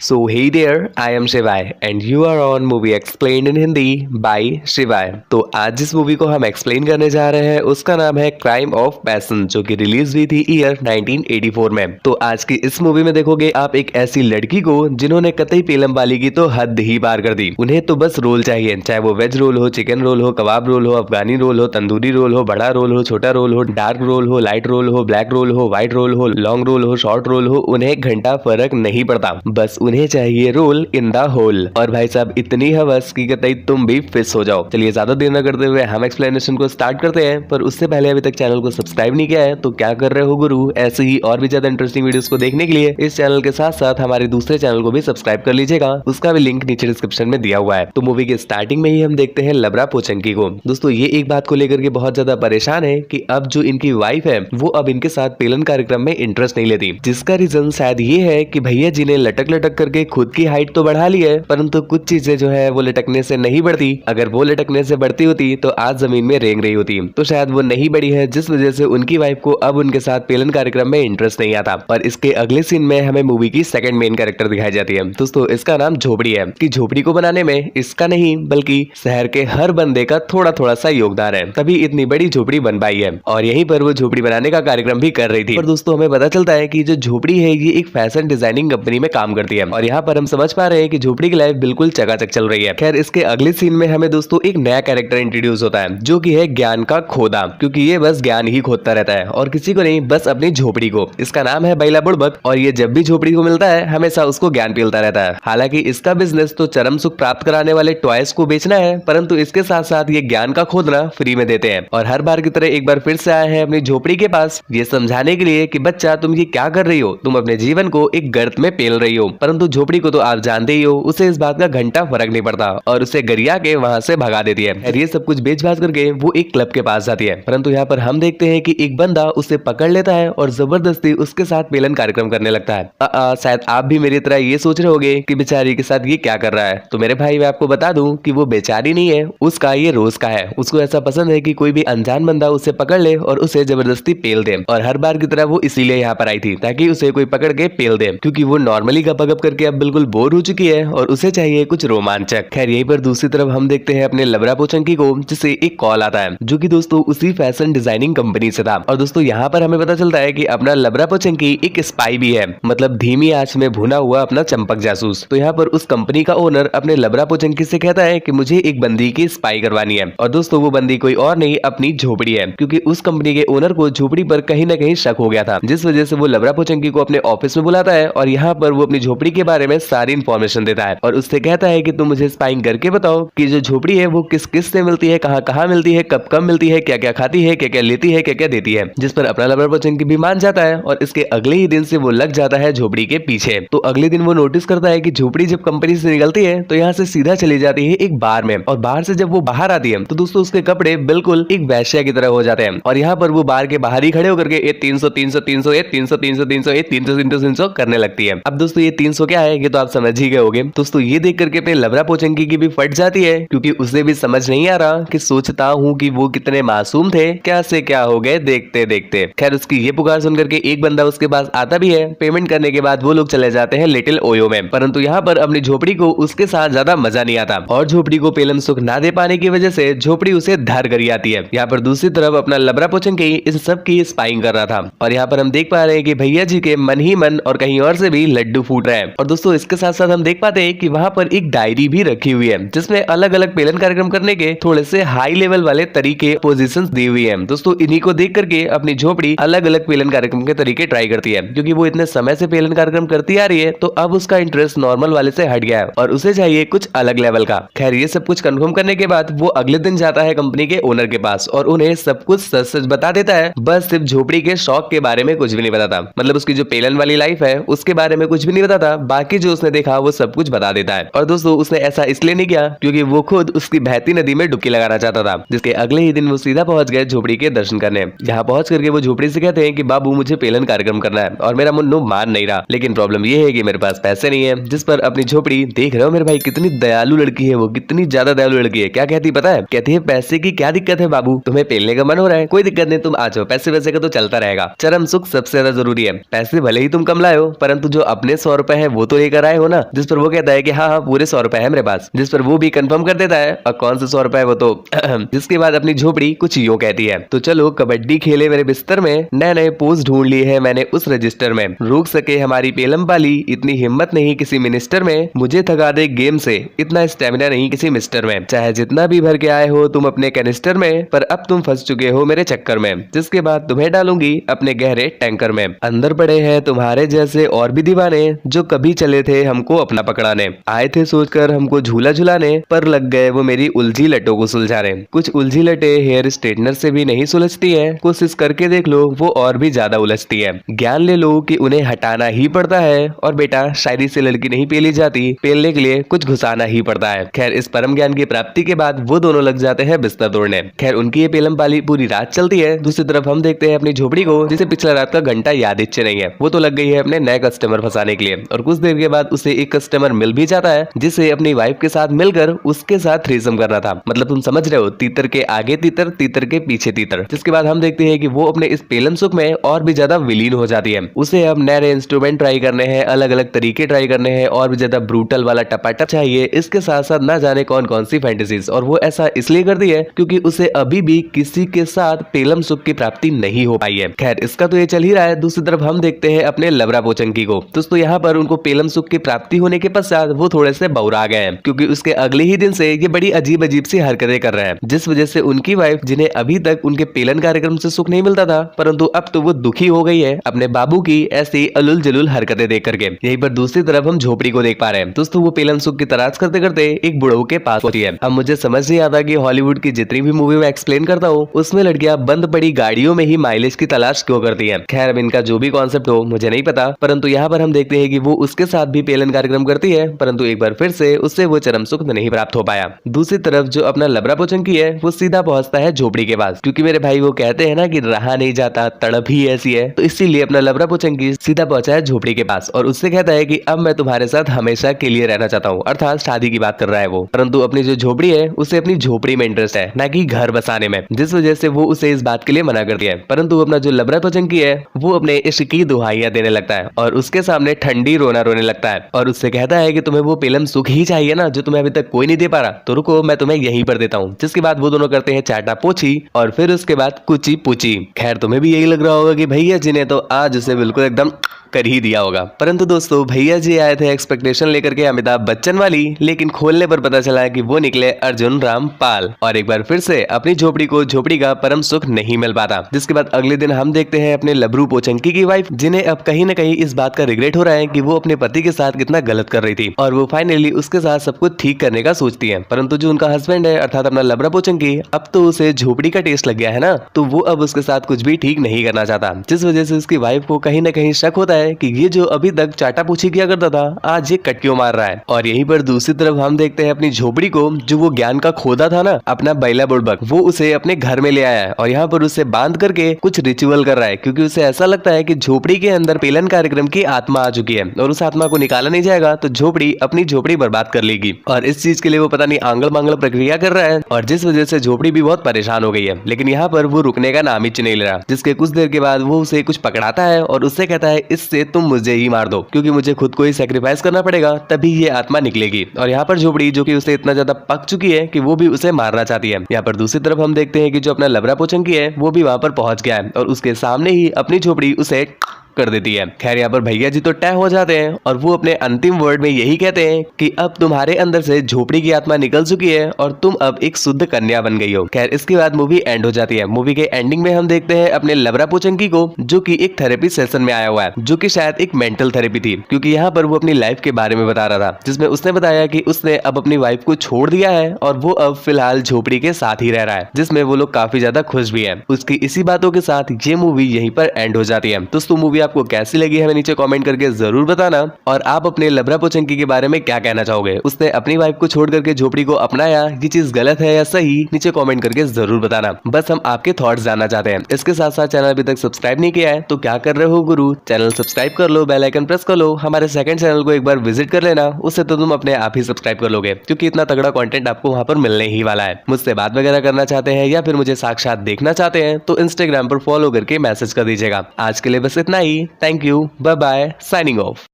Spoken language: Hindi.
So hey there, I am Shivai and you are on Movie Explained in Hindi by Shivai। तो आज जिस मूवी को हम एक्सप्लेन करने जा रहे हैं उसका नाम है क्राइम ऑफ पैशन, जो कि रिलीज हुई थी ईयर 1984 में। तो आज की इस मूवी में देखोगे आप एक ऐसी लड़की को जिन्होंने कतई पेलम वाली की तो हद ही पार कर दी। उन्हें तो बस रोल चाहिए, चाहे वो वेज रोल हो, चिकन रोल हो, कबाब रोल हो, अफगानी रोल हो, तंदूरी रोल हो, बड़ा रोल हो, छोटा रोल हो, डार्क रोल हो, लाइट रोल हो, ब्लैक रोल हो, व्हाइट रोल हो, लॉन्ग रोल हो, शॉर्ट रोल हो, उन्हें घंटा फर्क नहीं पड़ता, बस उन्हें चाहिए रोल इन द होल। और भाई साहब इतनी हवस की कतई तुम भी फिस हो जाओ। चलिए ज्यादा देर न करते हुए हम एक्सप्लेनेशन को स्टार्ट करते हैं, पर उससे पहले अभी तक चैनल को सब्सक्राइब नहीं किया है तो क्या कर रहे हो गुरु। ऐसे ही और भी ज्यादा इंटरेस्टिंग वीडियोस को देखने के लिए इस चैनल के साथ साथ हमारे दूसरे चैनल को भी सब्सक्राइब कर लीजिएगा, उसका भी लिंक नीचे डिस्क्रिप्शन में दिया हुआ है। तो मूवी के स्टार्टिंग में ही हम देखते हैं लबरा पोचंकी को। दोस्तों ये एक बात को लेकर के बहुत ज्यादा परेशान है कि अब जो इनकी वाइफ है वो अब इनके साथ पेलन कार्यक्रम में इंटरेस्ट नहीं लेती, जिसका रीजन शायद ये है कि भैया जी ने लटक लटक करके खुद की हाइट तो बढ़ा ली है, परंतु कुछ चीजें जो है वो लटकने से नहीं बढ़ती। अगर वो लटकने से बढ़ती होती तो आज जमीन में रेंग रही होती, तो शायद वो नहीं बढ़ी है, जिस वजह से उनकी वाइफ को अब उनके साथ पेलन कार्यक्रम में इंटरेस्ट नहीं आता। और इसके अगले सीन में हमें मूवी की सेकंड मेन कैरेक्टर दिखाई जाती है। दोस्तों इसका नाम झोपड़ी है। कि झोपड़ी को बनाने में इसका नहीं बल्कि शहर के हर बंदे का थोड़ा थोड़ा सा योगदान है, तभी इतनी बड़ी झोपड़ी बन पाई है। और यहीं पर वो झोपड़ी बनाने का कार्यक्रम भी कर रही थी। पर दोस्तों हमें पता चलता है कि जो झोपड़ी है ये एक फैशन डिजाइनिंग कंपनी में काम करती है, और यहाँ पर हम समझ पा रहे हैं कि झोपड़ी की लाइफ बिल्कुल चकाचक चल रही है। खैर इसके अगले सीन में हमें दोस्तों एक नया कैरेक्टर इंट्रोड्यूस होता है, जो कि है ज्ञान का खोदा, क्योंकि ये बस ज्ञान ही खोदता रहता है और किसी को नहीं, बस अपनी झोपड़ी को। इसका नाम है बैला बुड़बक, और ये जब भी झोपड़ी को मिलता है हमेशा उसको ज्ञान पिलता रहता है। हालांकि इसका बिजनेस तो चरम सुख प्राप्त कराने वाले टॉयज को बेचना है, परंतु इसके साथ साथ ये ज्ञान का खोदना फ्री में देते हैं। और हर बार की तरह एक बार फिर से आए हैं अपनी झोपड़ी के पास ये समझाने के लिए कि बच्चा तुम ये क्या कर रही हो, तुम अपने जीवन को एक गर्त में पेल रही हो। परंतु झोपड़ी को तो आप जानते ही हो, उसे इस बात का घंटा फर्क नहीं पड़ता और उसे गरिया के वहां से भगा देती है। और ये सब कुछ बेच बाज करके वो एक क्लब के पास जाती है, परंतु यहाँ पर हम देखते हैं कि एक बंदा उसे पकड़ लेता है और जबरदस्ती उसके साथ पेलन कार्यक्रम करने लगता है। शायद आप भी मेरी तरह ये सोच रहे होगे कि बेचारी के साथ ये क्या कर रहा है। तो मेरे भाई मैं आपको बता दूं कि वो बेचारी नहीं है, उसका ये रोज का है। उसको ऐसा पसंद है कि कोई भी अनजान बंदा उसे पकड़ ले और उसे जबरदस्ती पेल दे। और हर बार की तरह वो इसीलिए यहाँ पर आई थी ताकि उसे कोई पकड़ के पेल दे, क्योंकि वो नॉर्मली गप करके अब बिल्कुल बोर हो चुकी है और उसे चाहिए कुछ रोमांचक। खैर यहीं पर दूसरी तरफ हम देखते हैं अपने लबरा पोचंकी को, जिसे एक कॉल आता है जो कि दोस्तों उसी फैशन डिजाइनिंग कंपनी से था। और दोस्तों यहाँ पर हमें पता चलता है कि अपना लबरा पोचंकी एक स्पाई भी है, मतलब धीमी आंच में भुना हुआ अपना चंपक जासूस। तो यहाँ पर उस कंपनी का ओनर अपने लबरा पोचंकी से कहता है कि मुझे एक बंदी की स्पाई करवानी है। और दोस्तों वो बंदी कोई और नहीं अपनी झोपड़ी है, क्योंकि उस कंपनी के ओनर को झोपड़ी पर कहीं ना कहीं शक हो गया था, जिस वजह से वो लबरा पोचंकी को अपने ऑफिस में बुलाता है और यहाँ पर वो अपनी झोपड़ी के बारे में सारी इंफॉर्मेशन देता है और उससे कहता है कि तुम मुझे स्पाइंग करके बताओ कि जो झोपड़ी है वो किस किस से मिलती है, कहाँ कहाँ मिलती है, कब कब मिलती है, क्या क्या खाती है, क्या क्या लेती है, क्या क्या देती है। जिस पर अपना लबरा पोचंकी भी मान जाता है और इसके अगले ही दिन से वो लग जाता है झोपड़ी के पीछे। तो अगले दिन वो नोटिस करता है कि झोपड़ी जब कंपनी से निकलती है तो यहाँ से सीधा चली जाती है एक बार में, और बाहर से जब वो बाहर आती है तो दोस्तों उसके कपड़े बिल्कुल एक वैश्या की तरह हो जाते हैं। और यहाँ पर वो बार के बाहर ही खड़े होकर के ये 300 300 300 ये 300 300 300 ये 300 300 300 करने लगती है। अब दोस्तों ये 300 क्या है ये तो आप समझ ही गए होंगे। दोस्तों ये देख करके अपने लबरा पोचंकी की भी फट जाती है, क्योंकि उसे भी समझ नहीं आ रहा कि सोचता हूँ कि वो कितने मासूम थे, क्या से क्या हो गए देखते देखते। खैर उसकी ये पुकार सुन करके एक बंदा उसके पास आता भी है। पेमेंट करने के बाद वो लोग चले जाते हैं लिटिल ओयो में, परंतु यहाँ पर अपनी झोपड़ी को उसके साथ ज्यादा मजा नहीं आता और झोपड़ी को पेलन सुख ना दे पाने की वजह से झोपड़ी उसे धार करी आती है। यहाँ पर दूसरी तरफ अपना लबरा पोचंकी इस सब की स्पाइंग कर रहा था, और यहाँ पर हम देख पा रहे हैं कि भैया जी के मन ही मन और कहीं और से भी लड्डू फूट रहे हैं। और दोस्तों इसके साथ साथ हम देख पाते हैं कि वहाँ पर एक डायरी भी रखी हुई है, जिसमें अलग अलग पेलन कार्यक्रम करने के थोड़े से हाई लेवल वाले तरीके पोजीशंस दी हुई है। दोस्तों इन्हीं को देख करके अपनी झोपड़ी अलग अलग पेलन कार्यक्रम के तरीके ट्राई करती है, क्योंकि वो इतने समय से पेलन कार्यक्रम करती आ रही है तो अब उसका इंटरेस्ट नॉर्मल वाले से हट गया है और उसे चाहिए कुछ अलग लेवल का। खैर ये सब कुछ कंफर्म करने के बाद वो अगले दिन जाता है कंपनी के ओनर के पास और उन्हें सब कुछ सच सच बता देता है, बस सिर्फ झोपड़ी के शौक के बारे में कुछ भी नहीं बताता, मतलब उसकी जो पेलन वाली लाइफ है उसके बारे में कुछ भी नहीं बताता, बाकी जो उसने देखा वो सब कुछ बता देता है। और दोस्तों उसने ऐसा इसलिए नहीं किया क्योंकि वो खुद उसकी बहती नदी में डुबकी लगाना चाहता था, जिसके अगले ही दिन वो सीधा पहुंच गए झोपड़ी के दर्शन करने। यहाँ पहुंच करके वो झोपड़ी से कहते हैं कि बाबू मुझे पेलन कार्यक्रम करना है, और मेरा मुन्नू मान नहीं रहा, लेकिन प्रॉब्लम ये है कि मेरे पास पैसे नहीं है। जिस पर अपनी झोपड़ी, देख रहे हो मेरे भाई कितनी दयालु लड़की है, वो कितनी ज्यादा दयालु लड़की है, क्या कहती पता है, कहती है पैसे की क्या दिक्कत है बाबू, तुम्हें पेलने का मन हो रहा है, कोई दिक्कत नहीं, तुम आ जाओ, पैसे वैसे का तो चलता रहेगा, चरम सुख सबसे ज्यादा जरूरी है, पैसे भले ही तुम कम लाए हो परंतु जो अपने 100 रुपए है वो तो लेकर आए हो ना। जिस पर वो कहता है कि हाँ हाँ पूरे 100 रुपए है मेरे पास, जिस पर वो भी कंफर्म कर देता है और कौन से 100 रुपए वो तो जिसके बाद अपनी झोपड़ी कुछ यूं कहती है, तो चलो कबड्डी खेले मेरे बिस्तर में, नए नए पोज ढूंढ लिए है मैंने उस रजिस्टर में, रोक सके हमारी पेलम पाली, इतनी हिम्मत नहीं किसी मिनिस्टर में, मुझे थका दे गेम से, इतना स्टेमिना नहीं किसी मिस्टर में, चाहे जितना भी भर के आए हो तुम अपने कैनिस्टर में, पर अब तुम फंस चुके हो मेरे चक्कर में, जिसके बाद तुम्हें डालूंगी अपने गहरे टैंकर में, अंदर पड़े हैं तुम्हारे जैसे और भी दीवाने, जो कभी चले थे हमको अपना पकड़ाने, आए थे सोचकर हमको झूला झुलाने, पर लग गए वो मेरी उलझी लटों को सुलझाने, कुछ उलझी लटे हेयर स्ट्रेटनर से भी नहीं सुलझती है, कोशिश करके देख लो वो और भी ज्यादा उलझती है, ज्ञान ले लो कि उन्हें हटाना ही पड़ता है, और बेटा शायरी से लड़की नहीं पेली जाती, पेलने के लिए कुछ घुसाना ही पड़ता है। खैर इस परम ज्ञान की प्राप्ति के बाद वो दोनों लग जाते हैं बिस्तर तोड़ने। खैर उनकी ये पेलम पाली पूरी रात चलती है। दूसरी तरफ हम देखते हैं अपनी झोपड़ी को, जिसे पिछला रात का घंटा याद इच्छे नहीं है, वो तो लग गई है अपने नए कस्टमर फंसाने के लिए, और कुछ देर के बाद उसे एक कस्टमर मिल भी जाता है, जिसे अपनी वाइफ के साथ मिलकर उसके साथ थ्रीसम करना था। मतलब तुम समझ रहे हो, तीतर के आगे तीतर, तीतर के पीछे तीतर। जिसके बाद हम देखते हैं कि वो अपने इस पेलम सुख में और भी ज्यादा विलीन हो जाती है। उसे अब नए इंस्ट्रूमेंट ट्राई करने हैं, अलग अलग तरीके ट्राई करने हैं, और भी ज्यादा ब्रूटल वाला टपाटप चाहिए। इसके साथ साथ ना जाने कौन कौन सी फैंटेसीज, और वो ऐसा इसलिए करती है क्योंकि उसे अभी भी किसी के साथ पेलम सुख की प्राप्ति नहीं हो पाई है। खैर इसका तो ये चल ही रहा है। दूसरी तरफ हम देखते हैं अपने लबरा पोचंकी को। दोस्तों यहाँ पर उनको पेलम सुख की प्राप्ति होने के पश्चात वो थोड़े से बौरा गए हैं, क्योंकि उसके अगले ही दिन से ये बड़ी अजीब अजीब सी हरकतें कर रहे हैं, जिस वजह से उनकी वाइफ, जिन्हें अभी तक उनके पेलन कार्यक्रम से सुख नहीं मिलता था, परंतु अब तो वो दुखी हो गई है अपने बाबू की ऐसी अलुल जलुल हरकतें देख करके। यहीं पर दूसरी तरफ हम झोपड़ी को देख पा रहे हैं। दोस्तों वो पेलन सुख की तलाश करते करते एक बुढ़ऊ के पास पहुंची है। अब मुझे समझ नहीं आता कि हॉलीवुड की जितनी भी मूवी में एक्सप्लेन करता हूँ, उसमें लड़कियां बंद पड़ी गाड़ियों में ही माइलेज की तलाश क्यों करती है। खैर अब इनका जो भी कॉन्सेप्ट हो मुझे नहीं पता, परंतु यहाँ पर हम देखते हैं कि वो उसके साथ भी पेलन कार्यक्रम करती है, परंतु एक बार फिर से उससे वो चरम सुख नहीं प्राप्त हो पाया। दूसरी तरफ जो अपना लबरा पोचंकी है वो सीधा पहुंचता है झोपड़ी के पास, क्योंकि मेरे भाई वो कहते हैं ना कि रहा नहीं जाता, तड़प ही ऐसी है, तो इसीलिए अपना लबरा पोचंकी सीधा पहुंचा है झोपड़ी के पास और उससे कहता है कि अब मैं तुम्हारे साथ हमेशा के लिए रहना चाहता हूँ, अर्थात शादी की बात कर रहा है वो। परंतु अपनी जो झोपड़ी है उसे अपनी झोपड़ी में इंटरेस्ट है, ना कि घर बसाने में, जिस वजह से वो उसे इस बात के लिए मना करती है। परंतु अपना जो लबरा पोचंकी है वो अपने इश्क की दुहाइयां देने लगता है और उसके सामने ठंडी रोना रोने लगता है और उससे कहता है कि तुम्हें वो पेलम सुख ही चाहिए ना, जो तुम्हें अभी तक कोई नहीं दे पा रहा, तो रुको मैं तुम्हें यहीं पर देता हूँ। जिसके बाद वो दोनों करते हैं चाटा पोछी और फिर उसके बाद कुची पुची। खैर तुम्हें भी यही लग रहा होगा कि भैया जी ने तो आज उसे बिल्कुल एकदम कर ही दिया होगा, परंतु दोस्तों भैया जी आए थे एक्सपेक्टेशन लेकर के अमिताभ बच्चन वाली, लेकिन खोलने पर पता चला कि वो निकले अर्जुन रामपाल और एक बार फिर से अपनी झोपड़ी को झोपड़ी का परम सुख नहीं मिल पाता। जिसके बाद अगले दिन हम देखते हैं अपने लबरू पोचंकी की वाइफ, जिन्हें अब कहीं न कहीं इस बात का रिग्रेट हो रहा है कि वो अपने पति के साथ कितना गलत कर रही थी और वो फाइनली उसके साथ सब कुछ ठीक करने का सोचती है। परंतु जो उनका हस्बैंड है अर्थात अपना लबरा पोचंकी, अब तो उसे झोपड़ी का टेस्ट लग गया है ना, तो वो अब उसके साथ कुछ भी ठीक नहीं करना चाहता, जिस वजह से उसकी वाइफ को कहीं न कहीं शक होता है कि ये जो अभी तक चाटा पूछी किया करता था आज ये कट क्यों मार रहा है। और यहीं पर दूसरी तरफ हम देखते हैं अपनी झोपड़ी को, जो वो ज्ञान का खोदा था ना अपना बैला बुड़बक, वो उसे अपने घर में ले आया है और यहाँ पर उसे बांध करके कुछ रिचुअल कर रहा है, क्योंकि उसे ऐसा लगता है कि झोपड़ी के अंदर पेलन कार्यक्रम की आत्मा आ चुकी है और उस आत्मा को निकाला नहीं जाएगा तो झोपड़ी अपनी झोपड़ी बर्बाद कर लेगी। और इस चीज के लिए वो पता नहीं आंगल मांगल प्रक्रिया कर रहा है और जिस वजह से झोपड़ी भी बहुत परेशान हो गई है। लेकिन यहाँ पर वो रुकने का नाम ही नहीं ले रहा, जिसके कुछ देर के बाद वो उसे कुछ पकड़ाता है और उससे कहता है इससे तुम मुझे ही मार दो, क्योंकि मुझे खुद को ही सैक्रिफाइस करना पड़ेगा तभी ये आत्मा निकलेगी। और यहाँ पर झोपड़ी जो कि उसे इतना ज्यादा पक चुकी है कि वो भी उसे मारना चाहती है। यहाँ पर दूसरी तरफ हम देखते हैं कि जो अपना लबरा पोचंकी है वो भी वहां पर पहुंच गया है और उसके सामने ही अपनी झोपड़ी उसे कर देती है। खैर यहाँ पर भैया जी तो तय हो जाते हैं और वो अपने अंतिम वर्ड में यही कहते हैं कि अब तुम्हारे अंदर से झोपड़ी की आत्मा निकल चुकी है और तुम अब एक शुद्ध कन्या बन गई हो। खैर इसके बाद मूवी एंड हो जाती है। मूवी के एंडिंग में हम देखते हैं अपने लबरा पोचंकी को, जो कि एक थेरेपी सेशन में आया हुआ है, जो कि शायद एक मेंटल थेरेपी थी, क्योंकि यहाँ पर वो अपनी लाइफ के बारे में बता रहा था, जिसमें उसने बताया कि उसने अब अपनी वाइफ को छोड़ दिया है और वो अब फिलहाल झोपड़ी के साथ ही रह रहा है, जिसमें वो लोग काफी ज्यादा खुश भी है। उसकी इसी बातों के साथ ये मूवी यहीं पर एंड हो जाती है। दोस्तों मूवी आपको कैसी लगी हमें नीचे कमेंट करके जरूर बताना और आप अपने लबरा पोचंकी के बारे में क्या कहना चाहोगे। उसने अपनी वाइफ को छोड़ करके झोपड़ी को अपनाया, ये चीज गलत है या सही, नीचे कमेंट करके जरूर बताना। बस हम आपके थॉट्स जानना चाहते हैं। इसके साथ साथ चैनल अभी तक सब्सक्राइब नहीं किया है तो क्या कर रहे हो गुरु, चैनल सब्सक्राइब कर लो, बेल आइकन प्रेस कर लो, हमारे सेकंड चैनल को एक बार विजिट कर लेना, उससे तो तुम अपने आप ही सब्सक्राइब कर लोगे, क्योंकि इतना तगड़ा कंटेंट आपको वहां पर मिलने ही वाला है। मुझसे बात वगैरह करना चाहते हैं या फिर मुझे साक्षात देखना चाहते हैं तो इंस्टाग्राम पर फॉलो करके मैसेज कर दीजिएगा। आज के लिए बस इतना ही। Thank you, bye bye, signing of.